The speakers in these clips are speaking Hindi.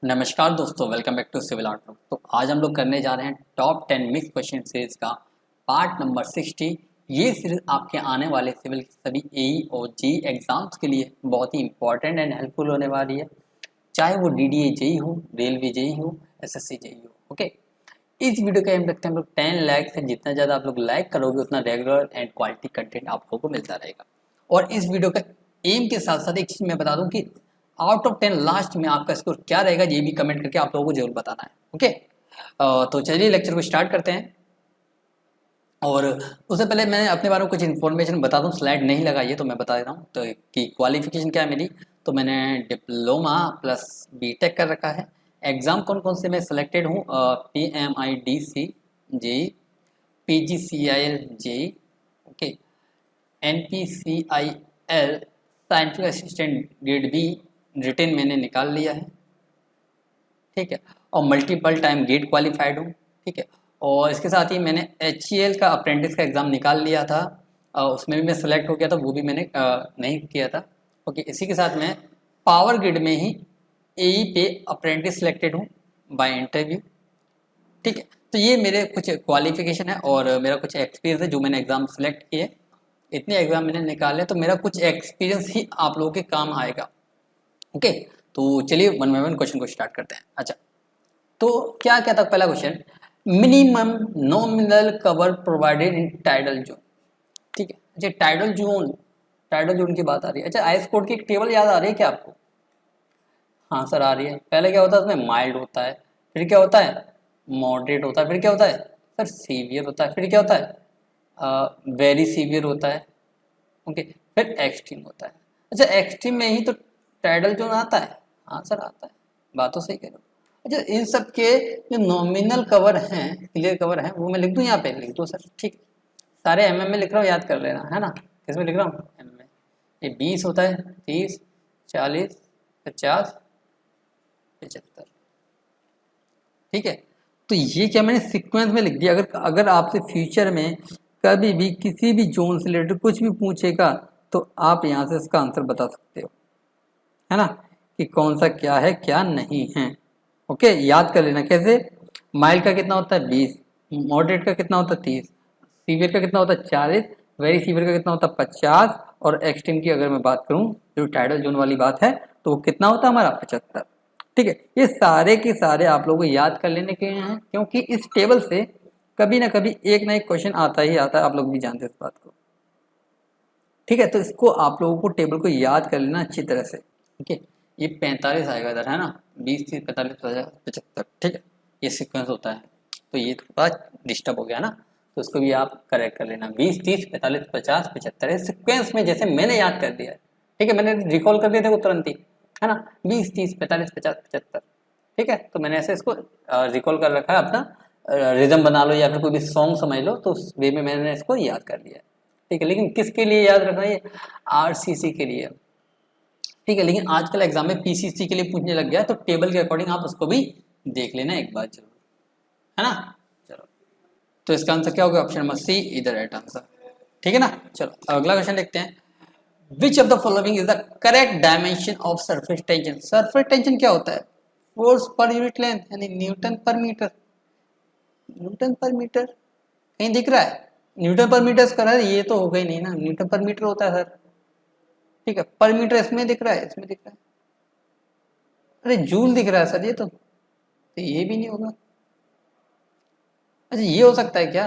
नमस्कार दोस्तों, welcome back to civil outlook. तो आज हम लोग करने जा रहे हैं टॉप 10 मिक्स क्वेश्चन सीरीज का पार्ट नंबर 60। ये सीरीज आपके आने वाले सिविल के सभी एई और जेई एग्जाम्स के लिए बहुत ही इंपॉर्टेंट एंड हेल्पफुल होने वाली है, चाहे वो डीडीए जेई हो, रेलवे जेई हो, एसएससी जेई हो। ओके, इस वीडियो का एम रखते हैं हम लोग 10 लाइक है। जितना ज़्यादा आप लोग लाइक करोगे उतना रेगुलर एंड क्वालिटी कंटेंट आप लोगों को मिलता रहेगा। और इस वीडियो का एम के साथ साथ एक चीज़ मैं बता दूं कि आउट ऑफ 10 लास्ट में आपका स्कोर क्या रहेगा, ये भी कमेंट करके आप लोगों को जरूर बताना है। ओके, तो चलिए लेक्चर को स्टार्ट करते हैं। और उससे पहले मैं अपने बारे में कुछ इन्फॉर्मेशन बता दूं। स्लाइड नहीं लगाई है तो मैं बता देता हूँ तो कि क्वालिफिकेशन क्या है मेरी। तो मैंने डिप्लोमा प्लस बीटेक कर रखा है। एग्ज़ाम कौन कौन से मैं सिलेक्टेड हूँ? PMIDC JE, PGCIL JE, okay, NPCIL scientific assistant grade B written मैंने निकाल लिया है, ठीक है। और मल्टीपल टाइम गेट क्वालिफाइड हूँ, ठीक है। और इसके साथ ही मैंने HCL का अप्रेंटिस का एग्ज़ाम निकाल लिया था, उसमें भी मैं सेलेक्ट हो गया था, वो भी मैंने नहीं किया था। ओके, इसी के साथ मैं पावर ग्रिड में ही AE पे अप्रेंटिस सिलेक्टेड हूँ बाय इंटरव्यू, ठीक है। तो ये मेरे कुछ क्वालिफिकेशन है और मेरा कुछ एक्सपीरियंस है जो मैंने एग्ज़ाम सेलेक्ट किए। इतने एग्ज़ाम मैंने निकाले तो मेरा कुछ एक्सपीरियंस ही आप लोगों के काम आएगा। ओके, तो चलिए वन बाय वन क्वेश्चन को स्टार्ट करते हैं। अच्छा, तो क्या क्या था पहला question? Minimum nominal cover provided in tidal zone, ठीक है। अच्छा, टाइडल जोन की बात आ रही है। अच्छा, आइस कोड की एक टेबल याद आ रही है क्या आपको? हाँ सर, आ रही है। पहले क्या होता है, उसमें माइल्ड होता है, फिर क्या होता है, मॉडरेट होता है, फिर क्या होता है सर, सीवियर होता है, फिर क्या होता है, वेरी सीवियर होता है, ओके, फिर एक्सट्रीम होता है। अच्छा, एक्सट्रीम में ही तो टाइडल जोन आता है। हाँ सर, आता है, बात तो सही कह रहे हो। अच्छा, इन सब के जो नॉमिनल कवर हैं, क्लियर कवर हैं, वो मैं लिख दूं, यहाँ पे लिख दूं सर, ठीक। सारे में लिख रहा हूँ, याद कर लेना है ना। किसमें लिख रहा हूँ? में। ये 20 होता है, 30, 40, 50, 75, ठीक है। तो ये क्या मैंने सीक्वेंस में लिख दिया। अगर अगर आपसे फ्यूचर में कभी भी किसी भी जोन से रिलेटेड कुछ भी पूछेगा तो आप यहाँ से इसका आंसर बता सकते हो, है ना, कि कौन सा क्या है क्या नहीं है। ओके, याद कर लेना कैसे। माइल्ड का कितना होता है? 20। मॉडरेट का कितना होता है? 30। सीवियर का कितना होता है? 40। वेरी सीवियर का कितना होता है? 50। और एक्सट्रीम की अगर मैं बात करूं, जो टाइडल जोन वाली बात है, तो वो कितना होता है हमारा? 75, ठीक है। ये सारे के सारे आप लोगों को याद कर लेने के हैं, क्योंकि इस टेबल से कभी ना कभी एक ना एक क्वेश्चन आता ही आता है, आप लोग भी जानते हैं इस बात को, ठीक है। तो इसको आप लोगों को टेबल को याद कर लेना अच्छी तरह से। ठीक है, ये 45 आएगा इधर, है ना, 20, 30, 45, 50, 75, ठीक है। ये सीक्वेंस होता है, तो ये थोड़ा डिस्टर्ब हो गया ना, तो इसको भी आप करेक्ट कर लेना। 20, 30, 45, 50, 75 सीक्वेंस में जैसे मैंने याद कर दिया है, ठीक है, मैंने रिकॉल कर दिया था तुरंत ही, है ना। 20, 30, 45, 50, 75, ठीक है। तो मैंने ऐसे इसको रिकॉल कर रखा है, अपना रिदम बना लो या फिर कोई भी सॉन्ग समझ लो, तो उस वे में मैंने इसको याद कर लिया है, ठीक है। लेकिन किसके लिए याद रखना है? RCC के लिए, ठीक है। लेकिन आजकल एग्जाम में PCC के लिए पूछने लग गया, तो टेबल के अकॉर्डिंग आप उसको भी देख लेना एक बार जरूर, है ना। चलो, तो इसका आंसर क्या होगा? ऑप्शन नंबर सी इधर राइट आंसर, ठीक है ना। चलो अगला क्वेश्चन देखते हैं। Which of the following is the correct dimension of surface tension? Surface tension क्या होता है? फोर्स पर यूनिट लेंथ, यानी न्यूटन पर मीटर। न्यूटन पर मीटर कहीं दिख रहा है? न्यूटन पर मीटर कर रहा है, ये तो होगा ही नहीं ना, न्यूटन पर मीटर होता है सर, ठीक है। पर मीटर इसमें दिख रहा है, इसमें दिख रहा है, अरे जूल दिख रहा है सर, ये तो ये भी नहीं होगा। अच्छा, ये हो सकता है क्या?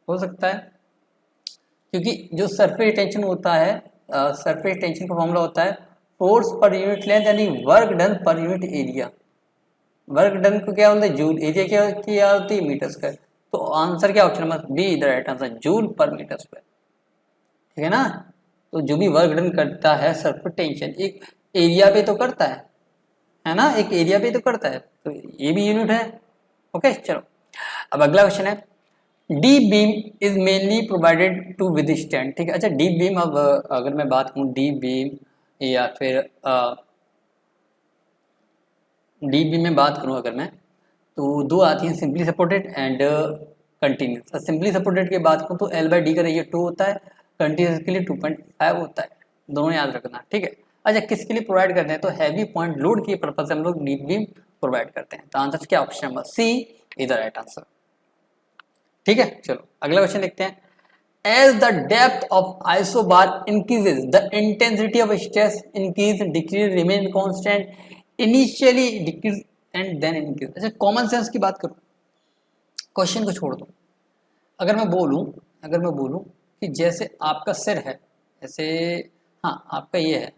हो सकता है, क्योंकि जो सरफेस टेंशन होता है, सरफेस टेंशन का फॉर्मूला होता है फोर्स पर यूनिट लेंथ, यानी वर्क डन पर यूनिट एरिया। वर्क डन को क्या बोलते हैं? जूल। एरिया क्या होती है? Metre square. तो आंसर क्या? ऑप्शन नंबर बी इधर राइट आंसर, जूल पर मीटर स्क्वायर, ठीक है ना। तो जो भी वर्क डन करता है सरफेस टेंशन, एक एरिया पे तो करता है ना, एक एरिया पे तो करता है, तो ये भी यूनिट है। ओके, चलो अब अगला क्वेश्चन है। Deep beam is mainly provided to withstand, ठीक है। अच्छा, डीप बीम, अब अगर मैं बात करूँ डीप बीम या फिर डीप बीम में बात करूँ अगर मैं, तो दो आती हैं, simply supported and continuous. Simply supported की बात करूँ तो L/D का रेशियो 2 होता है, कंटिन्यूस के लिए 2.5 होता है, दोनों याद रखना, ठीक है। अच्छा, किसके लिए प्रोवाइड करते हैं? तो हैवी पॉइंट लोड के पर्पज से हम लोग डीप बीम प्रोवाइड करते हैं। तो आंसर क्या, option number C is the right answer. ठीक है, चलो अगला क्वेश्चन देखते हैं। As the depth of isobar increases, the intensity of stress increase, decrease, remain constant, initially decrease and then increase। अच्छा, कॉमन सेंस की बात करूं, क्वेश्चन को छोड़ दो। अगर मैं बोलूं कि जैसे आपका सिर है, जैसे हाँ आपका ये है,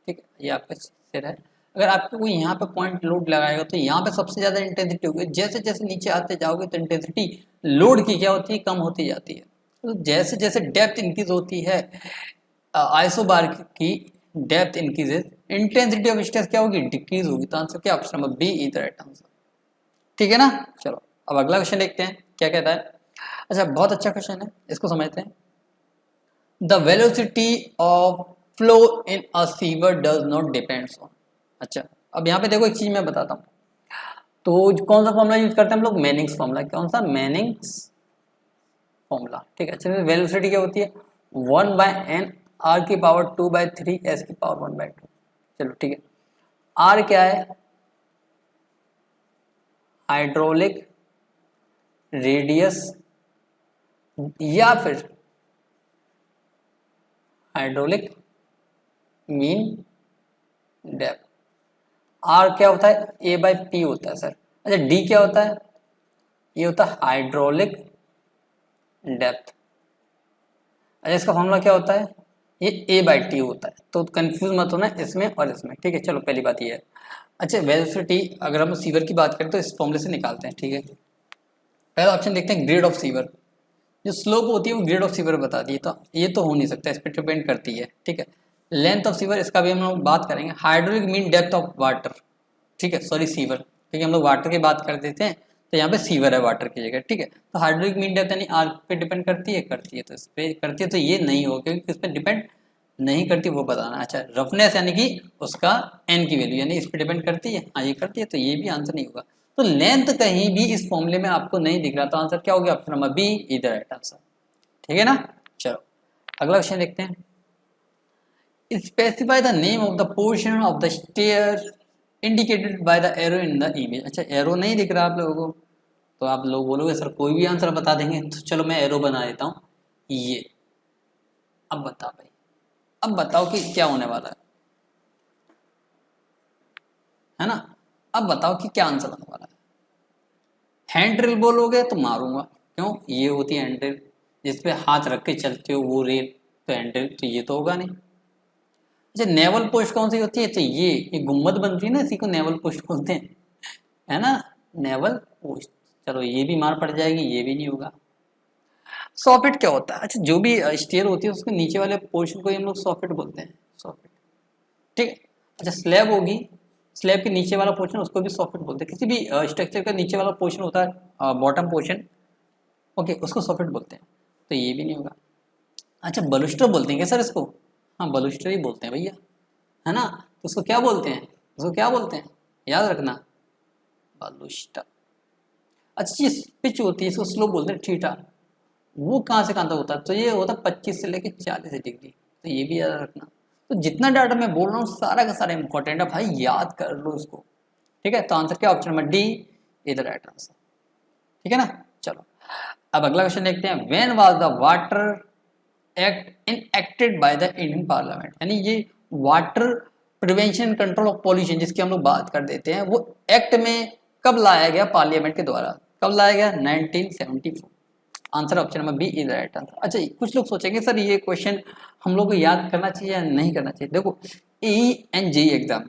ठीक है, ये आपका सिर है, अगर आपको कोई यहाँ पे पॉइंट लोड लगाएगा तो यहाँ पे सबसे ज़्यादा इंटेंसिटी होगी। जैसे जैसे नीचे आते जाओगे तो इंटेंसिटी लोड की क्या होती है, कम होती जाती है। तो जैसे जैसे डेप्थ इंक्रीज होती है, आइसोबार की depth increases, intensity of stress क्या होगी, डिक्रीज होगी। तो आंसर क्या, option number B is the right answer. ठीक है ना, चलो अब अगला क्वेश्चन देखते हैं क्या कहता है। अच्छा, बहुत अच्छा क्वेश्चन है, इसको समझते हैं। The velocity of flow in a sewer does not depends on. अच्छा, अब यहाँ पे देखो एक चीज मैं बताता हूँ। तो कौन सा फॉर्मूला यूज करते हैं हम लोग, मैनिंग्स फॉर्मूला। कौन सा, मैनिंग्स फॉर्मूला। ठीक है, अच्छा, वेलोसिटी क्या होती है, 1/n r की पावर 2/3 s की पावर 1/2। चलो ठीक है, r क्या है, हाइड्रोलिक रेडियस या फिर हाइड्रोलिक मीन डेप्थ। आर क्या होता है, A/P होता है सर। अच्छा, डी क्या होता है, ये होता है हाइड्रोलिक डेप्थ। अच्छा, इसका फॉर्मूला क्या होता है, ये A/T होता है। तो कंफ्यूज मत होना इसमें और इसमें। ठीक है, चलो पहली बात ये है। अच्छा, वेलोसिटी अगर हम सीवर की बात करें तो इस फॉर्मूले से निकालते हैं। ठीक है, पहला ऑप्शन देखते हैं, ग्रेड ऑफ सीवर। जो स्लोप होती है वो ग्रेड ऑफ सीवर बता दी, तो ये तो हो नहीं सकता, इस पर डिपेंड करती है। ठीक है, लेंथ ऑफ सीवर, इसका भी हम लोग बात करेंगे। Hydraulic mean depth of water, ठीक है, सॉरी सीवर, क्योंकि हम लोग वाटर की बात कर देते हैं तो यहाँ पे सीवर है वाटर की जगह। ठीक है, तो हाइड्रोलिक मीन डेप्थ यानी आर पे डिपेंड करती है, तो इस पे करती है, तो ये नहीं होगा क्योंकि किस पे डिपेंड नहीं करती वो बताना। अच्छा, रफनेस यानी कि उसका एन की वैल्यू यानी इस पे डिपेंड करती है, हाँ ये करती है, तो ये भी आंसर नहीं होगा। तो लेंथ कहीं भी इस फॉर्मूले में आपको नहीं दिख रहा, तो आंसर क्या हो गया, option number B is the right answer. ठीक है ना, चलो अगला क्वेश्चन देखते हैं। Specify the name of the portion of the stair indicated by the arrow in the image. अच्छा, एरो नहीं दिख रहा आप लोगों को, तो आप लोग बोलोगे सर कोई भी आंसर बता देंगे, तो चलो मैं एरो बना देता हूँ ये। अब बताओ भाई, अब बताओ कि क्या होने वाला है ना, अब बताओ कि क्या आंसर होने वाला है। हैंड ड्रिल बोलोगे तो मारूंगा, क्यों, ये होती है हैंड ड्रिल जिसपे हाथ रख के चलते हो वो रेल, तो हैंड ड्रिल तो ये तो होगा नहीं। अच्छा, नेवल पोस्ट कौन सी होती है, तो ये गुम्बद बनती है ना, इसी को नेवल पोस्ट बोलते हैं, है ना, नेवल पोस्ट। चलो ये भी मार पड़ जाएगी, ये भी नहीं होगा। सॉफिट क्या होता है, अच्छा जो भी स्टेयर होती है उसके नीचे वाले पोर्शन को हम लोग सॉफिट बोलते हैं, सॉफिट। ठीक है, अच्छा स्लैब होगी, स्लैब के नीचे वाला पोर्शन उसको भी सॉफिट बोलते हैं। किसी भी स्ट्रक्चर का नीचे वाला पोर्शन होता है बॉटम पोर्शन, ओके, उसको सॉफिट बोलते हैं, तो ये भी नहीं होगा। अच्छा, बलुस्टर बोलते हैं क्या सर इसको, हाँ बलुस्टर ही बोलते हैं भैया, है ना, तो उसको क्या बोलते हैं, उसको क्या बोलते हैं, याद रखना, बलुस्टर। अच्छा, ये पिच होती है इसको स्लो बोलते हैं, थीटा, वो कहाँ से कहाँ तक होता है, तो ये होता है 25 से लेकर 40 डिग्री, तो ये भी याद रखना। तो जितना डाटा मैं बोल रहा हूँ सारा का सारा इंपॉर्टेंट है भाई, याद कर लो उसको। ठीक है, तो आंसर क्या, option number D is the right answer. ठीक है ना, चलो अब अगला क्वेश्चन देखते हैं। When was the water act enacted by the Indian parliament, यानी ये water prevention control of pollution जिसकी हम लोग बात कर देते हैं, वो एक्ट में कब लाया गया पार्लियामेंट के द्वारा, कब लाया गया, 1974। Answer option number B is right answer. अच्छा, कुछ लोग सोचेंगे सर ये क्वेश्चन हम लोग को याद करना चाहिए या नहीं करना चाहिए। देखो ENJE एग्जाम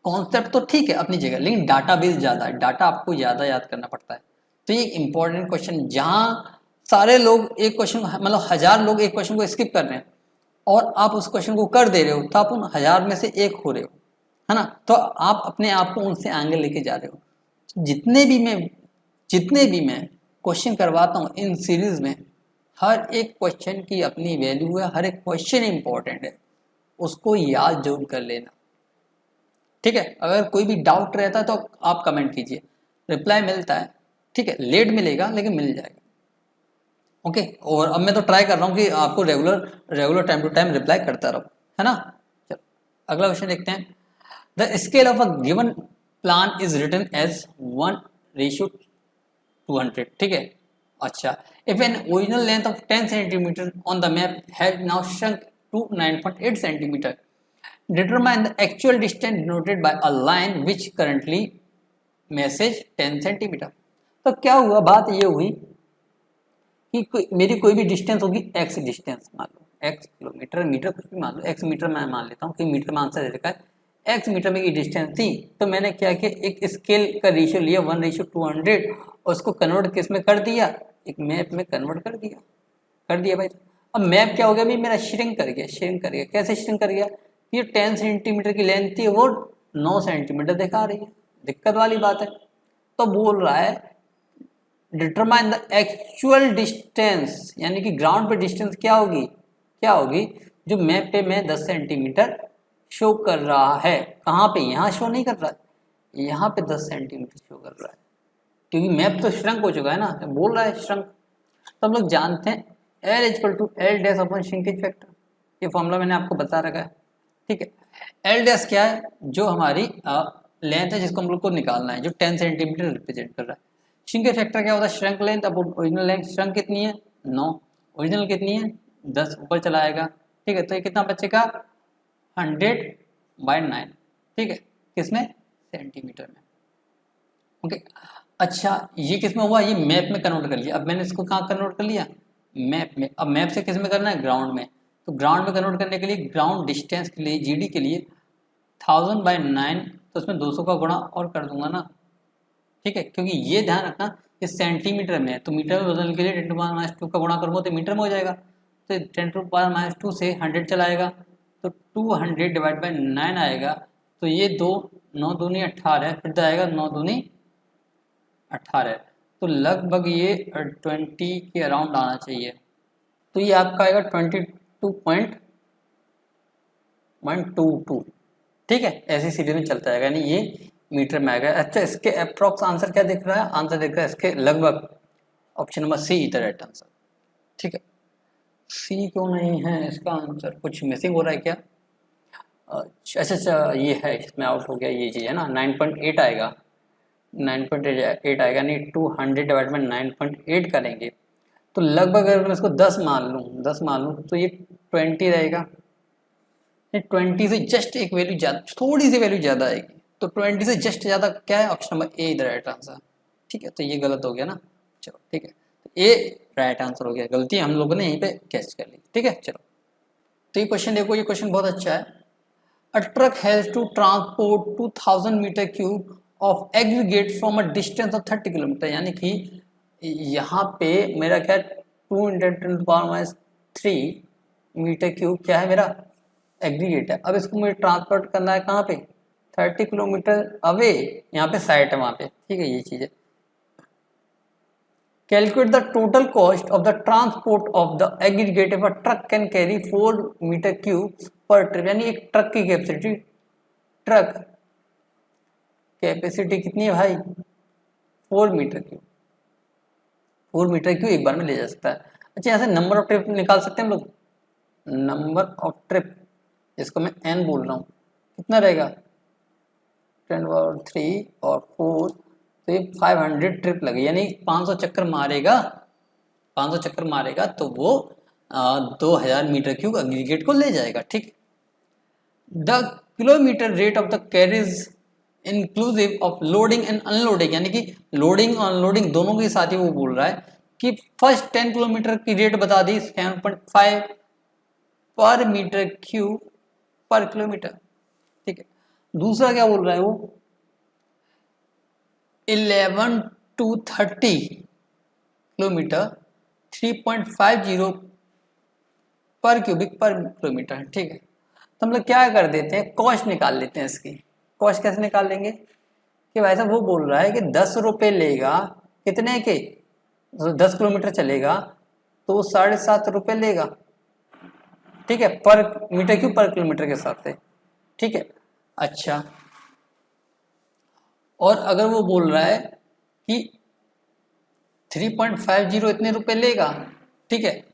कॉन्सेप्ट तो ठीक है अपनी जगह, लेकिन डाटा बेस ज़्यादा है, डाटा आपको ज़्यादा याद करना पड़ता है। तो ये इंपॉर्टेंट क्वेश्चन, जहाँ सारे लोग एक क्वेश्चन, मतलब 1000 लोग एक क्वेश्चन को स्किप कर रहे हैं और आप उस क्वेश्चन को कर दे रहे हो, तो आप उन 1000 में से एक हो रहे हो, है ना, तो आप अपने आप को उनसे आगे लेके जा रहे हो। जितने भी मैं क्वेश्चन करवाता हूँ इन सीरीज में, हर एक क्वेश्चन की अपनी वैल्यू है, हर एक क्वेश्चन इंपॉर्टेंट है, उसको याद जरूर कर लेना। ठीक है, अगर कोई भी डाउट रहता है तो आप कमेंट कीजिए, रिप्लाई मिलता है, ठीक है, लेट मिलेगा लेकिन मिल जाएगा। ओके, और अब मैं तो ट्राई कर रहा हूँ कि आपको regular time to time reply करता रहूँ, है ना। चलो अगला क्वेश्चन देखते हैं। The scale of a given plan is written as 1:200, ठीक है। अच्छा, if an original length of 10 centimetre on the map has now shrunk to 9.8 centimetre, determine the actual distance denoted by a line which currently measures 10 centimetre. तो क्या हुआ, बात ये हुई कि मेरी कोई भी डिस्टेंस होगी x डिस्टेंस, मान लो x किलोमीटर, मीटर, कुछ भी मान लो, x मीटर मैं मान लेता हूँ कि मीटर में आंसर दे रखा है, x मीटर में की डिस्टेंस थी। तो मैंने क्या किया, एक स्केल का रेशियो लिया 1:200 और उसको कन्वर्ट किस में कर दिया, एक मैप में कन्वर्ट कर दिया भाई। अब मैप क्या हो गया भाई, मेरा श्रिंक कर गया। कैसे श्रिंक कर गया, ये 10 सेंटीमीटर की लेंथ थी, वो 9 सेंटीमीटर दिखा रही है, दिक्कत वाली बात है। तो बोल रहा है डिटरमाइन द एक्चुअल डिस्टेंस, यानी कि ग्राउंड पे डिस्टेंस क्या होगी जो मैप पे मैं 10 सेंटीमीटर शो कर रहा है। कहाँ पे, यहाँ शो नहीं कर रहा है, यहाँ पे 10 सेंटीमीटर शो कर रहा है, क्योंकि मैप तो श्रंक हो चुका है ना, बोल रहा है श्रंक। तो हम लोग जानते हैं L = L dash upon shrinkage factor, ये फॉर्मूला मैंने आपको बता रखा है, ठीक है। L डैश क्या है, जो हमारी लेंथ है जिसको हम लोग को निकालना है, जो 10 सेंटीमीटर रिप्रेजेंट कर रहा है। श्रिंकेज फैक्टर क्या होता है, shrunk length upon original length. Shrunk कितनी है 9, ओरिजिनल कितनी है 10, ऊपर चला आएगा, ठीक है। तो ये कितना बचेगा 100/9, ठीक है, किसमें, सेंटीमीटर में, ओके। अच्छा, ये किस में हुआ, ये मैप में कन्वर्ट कर लिया। अब मैंने इसको कहाँ कन्वर्ट कर लिया, मैप में। अब मैप से किस में करना है, ग्राउंड में। तो ग्राउंड में कन्वर्ट करने के लिए, ग्राउंड डिस्टेंस के लिए, जीडी के लिए 1000/9, तो उसमें 200 का गुणा और कर दूंगा ना, ठीक है। क्योंकि ये ध्यान रखना, ये सेंटीमीटर में है, तो मीटर में बदलने के लिए 10⁻² का गुणा करूँगा तो मीटर में हो जाएगा। तो 10⁻² से 100 चलाएगा, तो 200/9 आएगा। तो ये 2 9 दूनी 18, फिर तो आएगा 9 दूनी 18, तो लगभग ये 20 के अराउंड आना चाहिए। तो ये आपका आएगा 22.22, ठीक है। ऐसी सीरीज में चलता है, यानी ये मीटर में आएगा। अच्छा, इसके अप्रॉक्स आंसर क्या दिख रहा है, आंसर दिख रहा है इसके लगभग option number C is the right answer, ठीक है। सी क्यों नहीं है इसका आंसर, कुछ मिसिंग हो रहा है क्या। अच्छा, ये है, इसमें आउट हो गया, ये चीज़ है ना, 9.8 आएगा, 9.8 आएगा, नहीं 200/9.8 करेंगे तो लगभग अगर मैं इसको 10 मान लूँ तो ये 20 रहेगा। 20 से जस्ट एक वैल्यू ज़्यादा, थोड़ी सी वैल्यू ज़्यादा आएगी, तो 20 से जस्ट ज़्यादा क्या है, option number A the right answer, ठीक है। तो ये गलत हो गया ना, चलो ठीक है, तो ए राइट आंसर हो गया, गलती हम लोगों ने यहीं पे कैच कर ली, ठीक है। चलो, तो ये क्वेश्चन देखो, ये क्वेश्चन बहुत अच्छा है। A truck has to transport 2000 metre cube of aggregate from a distance of 30 kilometre, यानी कि यहाँ पे मेरा क्या 2 × 10⁻³ मीटर क्यूब क्या है, मेरा एग्रीगेट है। अब इसको मुझे ट्रांसपोर्ट करना है कहाँ पे, 30 किलोमीटर अवे, यहाँ पे साइट है वहाँ पे, ठीक है, ये चीज़ है। Calculate the total cost of the transport of the aggregate if a truck can carry 4 metre cube per trip, यानी एक ट्रक की कैपेसिटी, ट्रक कैपेसिटी कितनी है भाई, 4 मीटर क्यूब, 4 मीटर क्यूब एक बार में ले जा सकता है। अच्छा, यहाँ से नंबर ऑफ ट्रिप निकाल सकते हैं हम लोग, नंबर ऑफ ट्रिप, इसको मैं n बोल रहा हूँ, कितना रहेगा 10⁻³ और 4, तो ये 500 ट्रिप लगी, यानी 500 चक्कर मारेगा, 500 चक्कर मारेगा तो वो 2000 मीटर क्यूब एग्रीगेट को ले जाएगा, ठीक। The kilometre rate of the carriage inclusive of loading and unloading, यानी कि लोडिंग और अनलोडिंग दोनों के साथ ही वो बोल रहा है कि फर्स्ट 10 किलोमीटर की रेट बता दी 7.5 पर मीटर क्यूब पर किलोमीटर, ठीक है। दूसरा क्या बोल रहा है वो 11 to 30 किलोमीटर 3.50 पर क्यूबिक पर किलोमीटर, ठीक है। तो हम लोग क्या कर देते हैं, कॉस्ट निकाल लेते हैं इसकी। कॉस्ट कैसे निकाल लेंगे कि भाई साहब वो बोल रहा है कि 10 रुपये लेगा, कितने के, 10 किलोमीटर चलेगा तो 7.5 रुपये लेगा, ठीक है, पर मीटर क्यूब पर किलोमीटर के हिसाब से, ठीक है। अच्छा, और अगर वो बोल रहा है कि 3.50 इतने रुपए लेगा, ठीक है,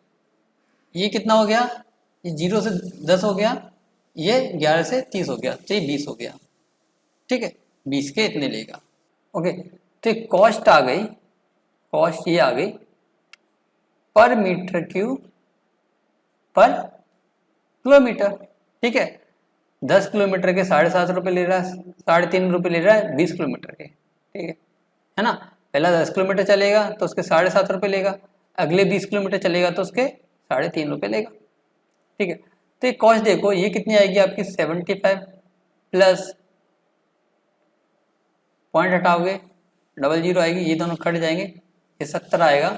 ये कितना हो गया, ये 0 से 10 हो गया, ये 11 से 30 हो गया, तो ये 20 हो गया, ठीक है। 20 के इतने लेगा। ओके, तो कॉस्ट आ गई, कॉस्ट ये आ गई पर मीटर क्यूब पर किलोमीटर। ठीक है, 10 किलोमीटर के 7.5 रुपये ले रहा है, 3.5 रुपये ले रहा है 20 किलोमीटर के। ठीक है ना, पहला 10 किलोमीटर चलेगा तो उसके 7.5 रुपये लेगा, अगले 20 किलोमीटर चलेगा तो उसके 3.5 रुपये लेगा। ठीक है, तो ये कॉस्ट देखो ये कितनी आएगी आपकी 75 प्लस पॉइंट हटाओगे 00 आएगी, ये दोनों कट जाएंगे, ये 70 आएगा,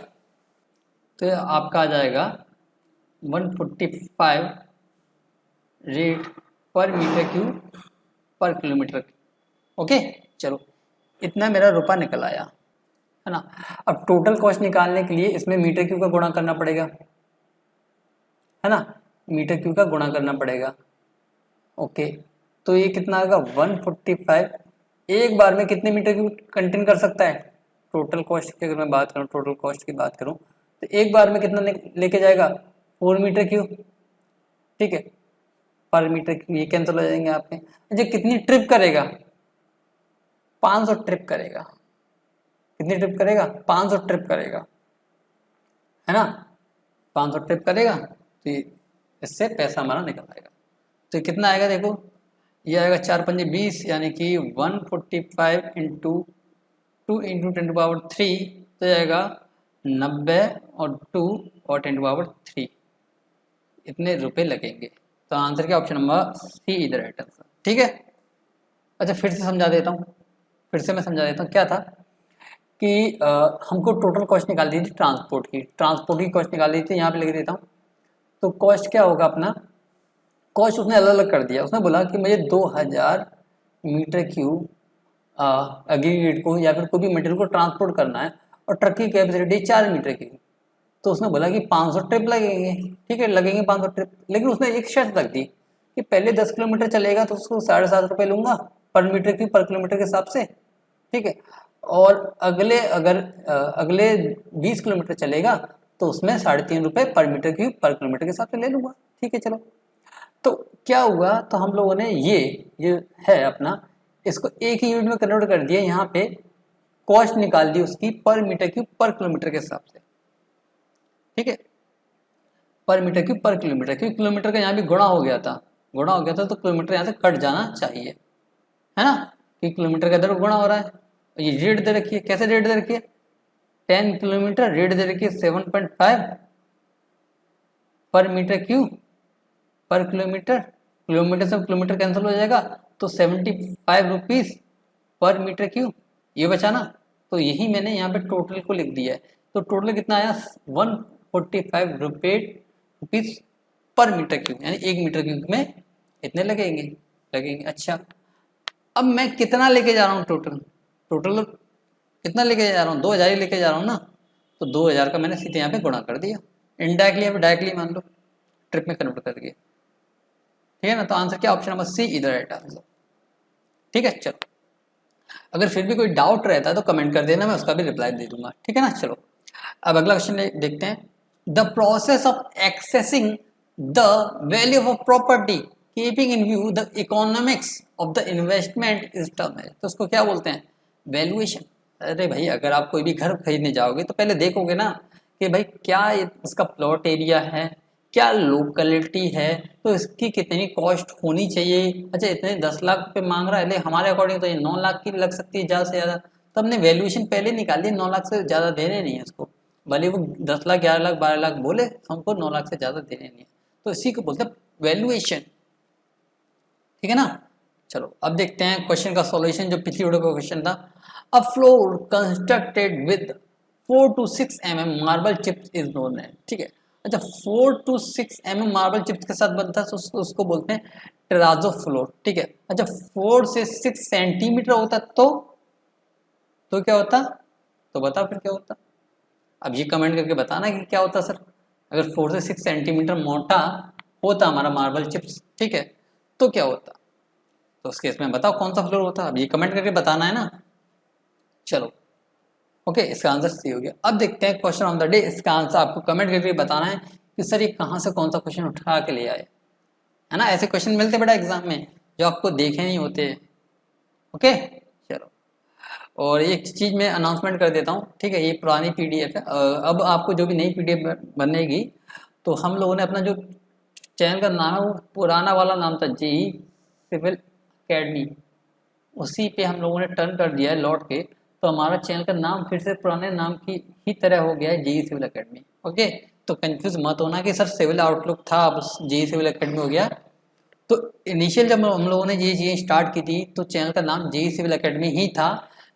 तो आपका आ जाएगा 145 रेट पर मीटर क्यूब पर किलोमीटर। ओके, चलो इतना मेरा रुपया निकल आया, है ना। अब टोटल कॉस्ट निकालने के लिए इसमें मीटर क्यूब का गुणा करना पड़ेगा, है ना, मीटर क्यूब का गुणा करना पड़ेगा। ओके, तो ये कितना आएगा 145, एक बार में कितने मीटर क्यूब कंटेन कर सकता है? टोटल कॉस्ट की अगर मैं बात करूँ, टोटल कॉस्ट की बात करूँ तो एक बार में कितना लेके जाएगा 4 मीटर क्यूब। ठीक है, पर मीटर क्यूब ये कैंसिल हो जाएंगे आपके। अच्छा, कितनी ट्रिप करेगा? 500 ट्रिप करेगा। कितनी ट्रिप करेगा? 500 ट्रिप करेगा, है ना, 500 ट्रिप करेगा, तो इससे पैसा हमारा निकल आएगा। तो कितना आएगा देखो, ये आएगा 4 पंजे 20, यानी कि 145 इंटू 2 इंटू 10⁻3, तो जाएगा 90 और 2 और 10⁻3, इतने रुपए लगेंगे। तो आंसर क्या, ऑप्शन नंबर सी इधर है आंसर। ठीक है, अच्छा फिर से समझा देता हूँ, फिर से मैं समझा देता हूँ। क्या था कि हमको टोटल कॉस्ट निकाल दी थी ट्रांसपोर्ट की, ट्रांसपोर्ट की कॉस्ट निकाल दी थी, यहाँ पे लिख देता हूँ। तो कॉस्ट क्या होगा अपना, कॉस्ट उसने अलग अलग कर दिया। उसने बोला कि मुझे 2000 मीटर क्यूब एग्रीगेट को या फिर कोई भी मटेरियल को ट्रांसपोर्ट करना है और ट्रक की कैपेसिटी 4 मीटर की, तो उसने बोला कि 500 ट्रिप लगेंगे। ठीक है, लगेंगे 500 ट्रिप, लेकिन उसने एक शर्त रख दी कि पहले 10 किलोमीटर चलेगा तो उसको 7.5 रुपये लूंगा पर मीटर क्यूब पर किलोमीटर के हिसाब से। ठीक है, और अगले 20 किलोमीटर चलेगा तो उसमें 3.5 रुपये पर मीटर क्यूब पर किलोमीटर के हिसाब से ले लूंगा। ठीक है, चलो, तो क्या हुआ, तो हम लोगों ने ये है अपना, इसको एक ही यूनिट में कन्वर्ट कर दिया, यहाँ पे कॉस्ट निकाल दी उसकी पर मीटर क्यूब पर किलोमीटर के हिसाब से। ठीक है, पर मीटर क्यूब पर किलोमीटर, क्योंकि किलोमीटर का यहाँ भी गुणा हो गया था, गुणा हो गया था तो किलोमीटर यहाँ से कट जाना चाहिए, है ना, कि किलोमीटर का दर गुणा हो रहा है। ये रेट दे रखी है, कैसे रेट दे रखी है, 10 किलोमीटर, रेट दे रखी है 7.5 पर मीटर क्यूब पर किलोमीटर, किलोमीटर से किलोमीटर कैंसिल हो जाएगा तो 75 रुपीज पर मीटर क्यूब, ये बचा ना। तो यही मैंने यहाँ पे टोटल को लिख दिया है, तो टोटल कितना आया 145 रुपीज पर मीटर क्यूब, यानी 1 मीटर क्यूब में इतने लगेंगे। अच्छा, अब मैं कितना लेके जा रहा हूँ, टोटल कितना लेके जा रहा हूँ, 2000 ही लेके जा रहा हूँ ना, तो 2000 का मैंने सीधे यहाँ पे गुणा कर दिया, इनडायरेक्टली या फिर डायरेक्टली मान लो, ट्रिप में कन्वर्ट कर दिया। ठीक है ना, तो आंसर क्या, ऑप्शन नंबर सी इधर राइट आंसर। ठीक है, चलो, अगर फिर भी कोई डाउट रहता है तो कमेंट कर देना, मैं उसका भी रिप्लाई दे दूंगा। ठीक है ना, चलो अब अगला क्वेश्चन देखते हैं। The process of accessing the value of a property keeping in view the economics of the investment is term है, तो उसको क्या बोलते हैं, वैल्यूएशन। अरे भाई, अगर आप कोई भी घर खरीदने जाओगे तो पहले देखोगे ना कि भाई क्या इसका प्लॉट एरिया है, क्या लोकेलिटी है, तो इसकी कितनी कॉस्ट होनी चाहिए। अच्छा, इतने 10 लाख पे मांग रहा है, ले हमारे अकॉर्डिंग तो ये 9 लाख की लग सकती है ज़्यादा से ज़्यादा, तो हमने वैल्यूएशन पहले निकाल दी, 9 लाख से ज़्यादा देने नहीं है उसको, भले वो 10 लाख 11 लाख 12 लाख बोले, हमको 9 लाख से ज़्यादा देने नहीं है, तो इसी को बोलते हैं वैल्यूएशन। ठीक है ना, चलो अब देखते हैं क्वेश्चन का सॉल्यूशन, जो पिछली वीडियो का क्वेश्चन था। अ floor constructed with 4 to 6 mm marble chips is known है। ठीक है, अच्छा 4 to 6 mm मार्बल चिप्स के साथ बनता है, तो उसको बोलते हैं टेराजो फ्लोर। ठीक है, अच्छा 4 से 6 सेंटीमीटर होता तो क्या होता, तो बता फिर क्या होता। अब ये कमेंट करके बताना कि क्या होता सर, अगर 4 से 6 सेंटीमीटर मोटा होता हमारा मार्बल चिप्स, ठीक है, तो क्या होता, तो उस केस में बताओ कौन सा फ्लोर होता। अब ये कमेंट करके बताना है ना। चलो ओके, इसका आंसर सी हो गया। अब देखते हैं क्वेश्चन ऑफ द डे, इसका आंसर आपको कमेंट करके बताना है कि सर ये कहाँ से कौन सा क्वेश्चन उठा के ले आए, है ना। ऐसे क्वेश्चन मिलते बड़ा एग्जाम में जो आपको देखे नहीं होते। ओके, और एक चीज़ मैं अनाउंसमेंट कर देता हूँ, ठीक है, ये पुरानी पीडीएफ है। अब आपको जो भी नई पीडीएफ बनेगी, तो हम लोगों ने अपना जो चैनल का नाम है वो पुराना वाला नाम था, जी सिविल एकेडमी, उसी पे हम लोगों ने टर्न कर दिया है लौट के। तो हमारा चैनल का नाम फिर से पुराने नाम की ही तरह हो गया है, जी सिविल एकेडमी। ओके, तो कंफ्यूज मत होना कि सर सिविल आउटलुक था अब जी सिविल एकेडमी हो गया। तो इनिशियल जब हम लोगों ने ये चीज़ें स्टार्ट की थी तो चैनल का नाम जेई सिविल एकेडमी ही था,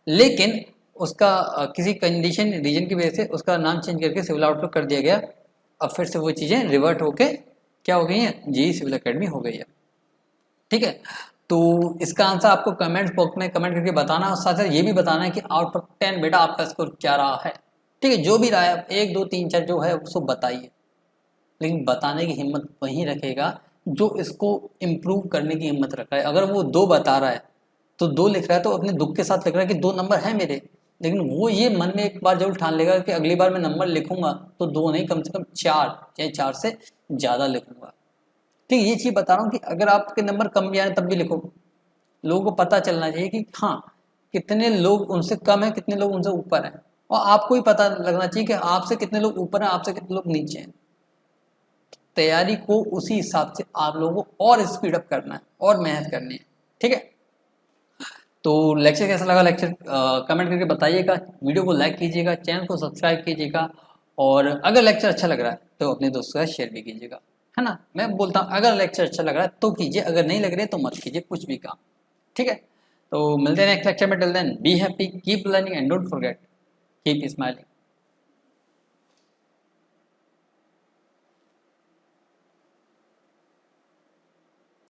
लेकिन उसका किसी कंडीशन रीजन की वजह से उसका नाम चेंज करके सिविल आउटलुक कर दिया गया। अब फिर से वो चीज़ें रिवर्ट होके क्या हो गई हैं, जेई सिविल एकेडमी हो गई है। ठीक है, तो इसका आंसर आपको कमेंट्स बॉक्स में कमेंट करके बताना, और साथ साथ ये भी बताना है कि आउट ऑफ 10 बेटा आपका स्कोर क्या रहा है। ठीक है, जो भी रहा है 1 2 3 4 जो है उसको बताइए, लेकिन बताने की हिम्मत वही रखेगा जो इसको इम्प्रूव करने की हिम्मत रख रहा है। अगर वो 2 बता रहा है तो 2 लिख रहा है तो अपने दुख के साथ लिख रहा है कि 2 नंबर है मेरे, लेकिन वो ये मन में एक बार जरूर ठान लेगा कि अगली बार मैं नंबर लिखूंगा तो 2 नहीं, कम से कम 4 या 4 से ज़्यादा लिखूंगा। ठीक, ये चीज़ बता रहा हूँ कि अगर आपके नंबर कम भी आए तब भी लिखो, लोगों को पता चलना चाहिए कि हाँ कितने लोग उनसे कम है, कितने लोग उनसे ऊपर हैं, और आपको ही पता लगना चाहिए कि आपसे कितने लोग ऊपर हैं, आपसे कितने लोग नीचे हैं। तैयारी को उसी हिसाब से आप लोगों को और स्पीड अप करना है और मेहनत करनी है। ठीक है, तो लेक्चर कैसा लगा, लेक्चर कमेंट करके बताइएगा, वीडियो को लाइक कीजिएगा, चैनल को सब्सक्राइब कीजिएगा, और अगर लेक्चर अच्छा लग रहा है तो अपने दोस्तों के साथ शेयर भी कीजिएगा, है ना। मैं बोलता हूँ अगर लेक्चर अच्छा लग रहा है तो कीजिए, अगर नहीं लग रहा है तो मत कीजिए कुछ भी काम। ठीक है, तो मिलते हैं नेक्स्ट लेक्चर में। Till then be happy, keep learning and don't forget keep smiling.